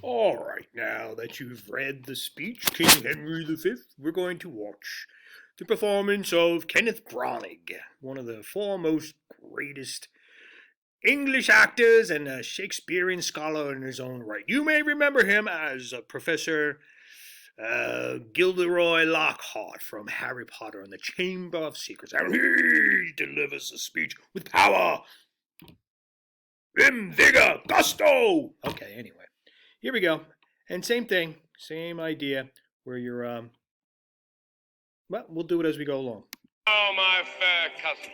All right, now that you've read the speech, King Henry V, we're going to watch the performance of Kenneth Branagh, one of the foremost greatest English actors and a Shakespearean scholar in his own right. You may remember him as Professor Gilderoy Lockhart from Harry Potter and the Chamber of Secrets. And he delivers a speech with power, vim, vigor, gusto. Okay, anyway, here we go. And same thing, same idea, where you're, well, we'll do it as we go along. Oh, my fair cousin,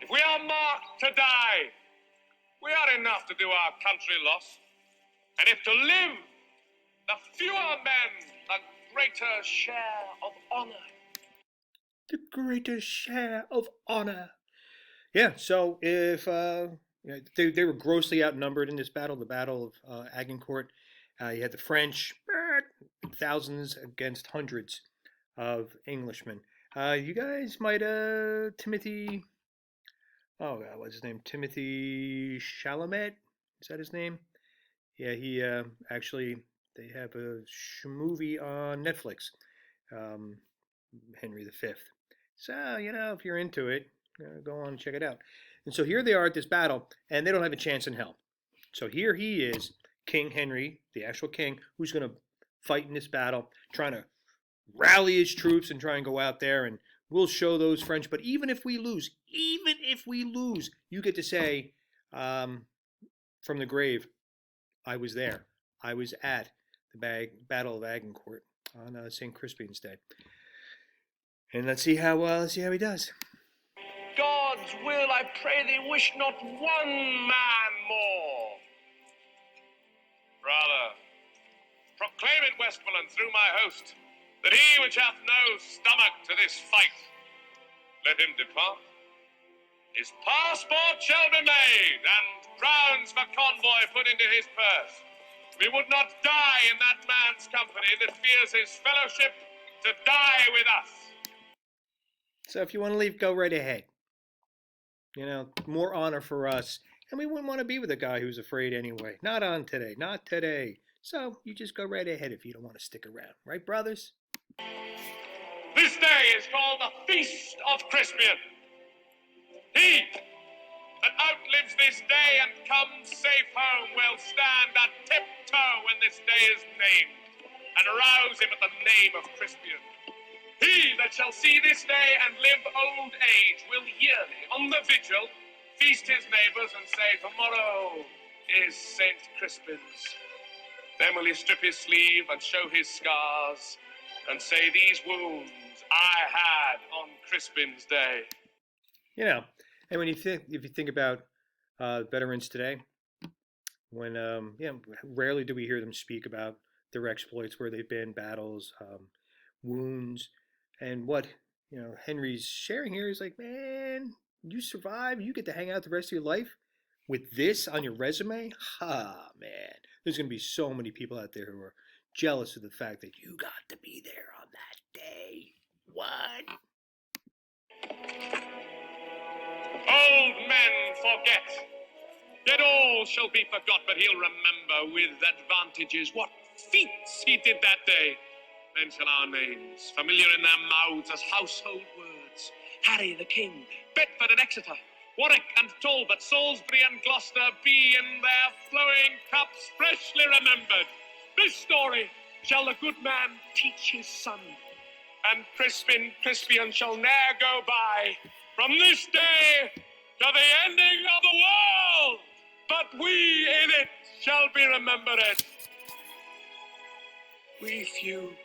if we are marked to die, we are enough to do our country loss. And if to live, the fewer men, the greater share of honor. The greater share of honor. Yeah, so if they were grossly outnumbered in this battle, the Battle of Agincourt, you had the French, thousands against hundreds of Englishmen. You guys might, Timothy, oh God, what's his name? Timothy Chalamet? Is that his name? Yeah, he actually, they have a movie on Netflix, um, Henry V. So, if you're into it, go on and check it out. And so here they are at this battle, and they don't have a chance in hell. So here he is, King Henry, the actual king, who's going to fight in this battle, trying to rally his troops and try and go out there and we'll show those French. But even if we lose, you get to say from the grave, I was there. I was at the Battle of Agincourt on St. Crispin's Day. And let's see how he does. God's will, I pray thee, wish not one man more. Rather, proclaim it, Westmoreland, through my host, that he which hath no stomach to this fight, let him depart. His passport shall be made, and crowns for convoy put into his purse. We would not die in that man's company that fears his fellowship to die with us. So if you want to leave, go right ahead. More honor for us. And we wouldn't want to be with a guy who's afraid anyway. Not on today. Not today. So you just go right ahead if you don't want to stick around. Right, brothers? This day is called the Feast of Crispian. He that outlives this day and comes safe home will stand a tiptoe when this day is named, and rouse him at the name of Crispian. He that shall see this day and live old age will yearly, on the vigil, feast his neighbours and say, tomorrow is St. Crispin's. Then will he strip his sleeve and show his scars and say, these wounds I had on Crispin's day. And if you think about veterans today, when rarely do we hear them speak about their exploits, where they've been, battles, wounds, and what Henry's sharing here is like, man, you survive, you get to hang out the rest of your life with this on your resume. Ha, man, there's gonna be so many people out there who are jealous of the fact that you got to be there on that day. What? Old men forget, yet all shall be forgot, but he'll remember with advantages what feats he did that day. Then shall our names, familiar in their mouths as household words, Harry the King, Bedford and Exeter, Warwick and Talbot, Salisbury and Gloucester, be in their flowing cups freshly remembered. This story shall the good man teach his son, and Crispian shall ne'er go by from this day to the ending of the world, but we in it shall be remembered. We few,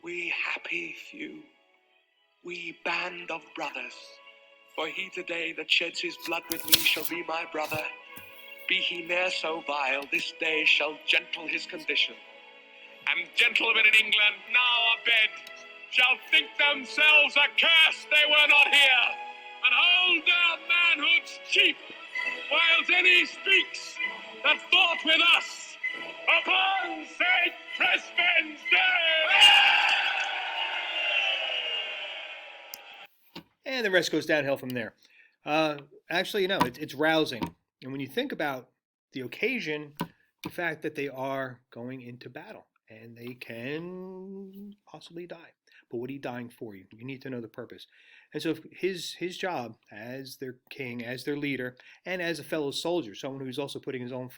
we happy few, we band of brothers, for he today that sheds his blood with me shall be my brother. Be he ne'er so vile, this day shall gentle his condition. And gentlemen in England now abed shall think themselves accursed they were not here, and hold their manhoods cheap, whiles any speaks that fought with us upon St. Crispin's Day. And the rest goes downhill from there. Actually, it's rousing. And when you think about the occasion, the fact that they are going into battle and they can possibly die. But what are you dying for? You need to know the purpose. And so his job as their king, as their leader, and as a fellow soldier, someone who's also putting his own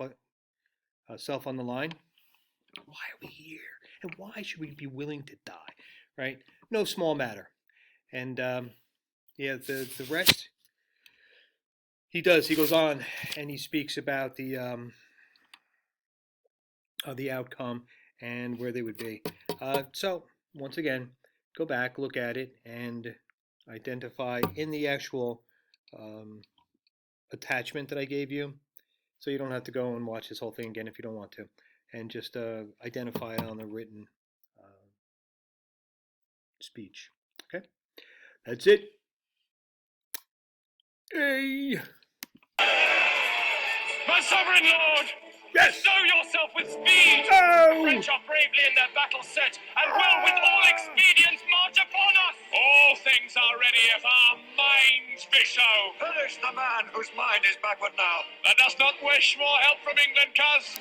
self on the line. Why are we here? And why should we be willing to die? Right? No small matter. And yeah, the rest he does. He goes on and he speaks about the outcome and where they would be. So once again, go back, look at it, and identify in the actual attachment that I gave you. So you don't have to go and watch this whole thing again if you don't want to, and just identify it on the written speech. Okay, that's it. Hey. My sovereign lord! Yes! Bestow yourself with speed! Oh! The French are bravely in their battle set, and will with all expedients march upon us! All things are ready if our minds be so. Finish the man whose mind is backward now. Let us not wish more help from England, cuz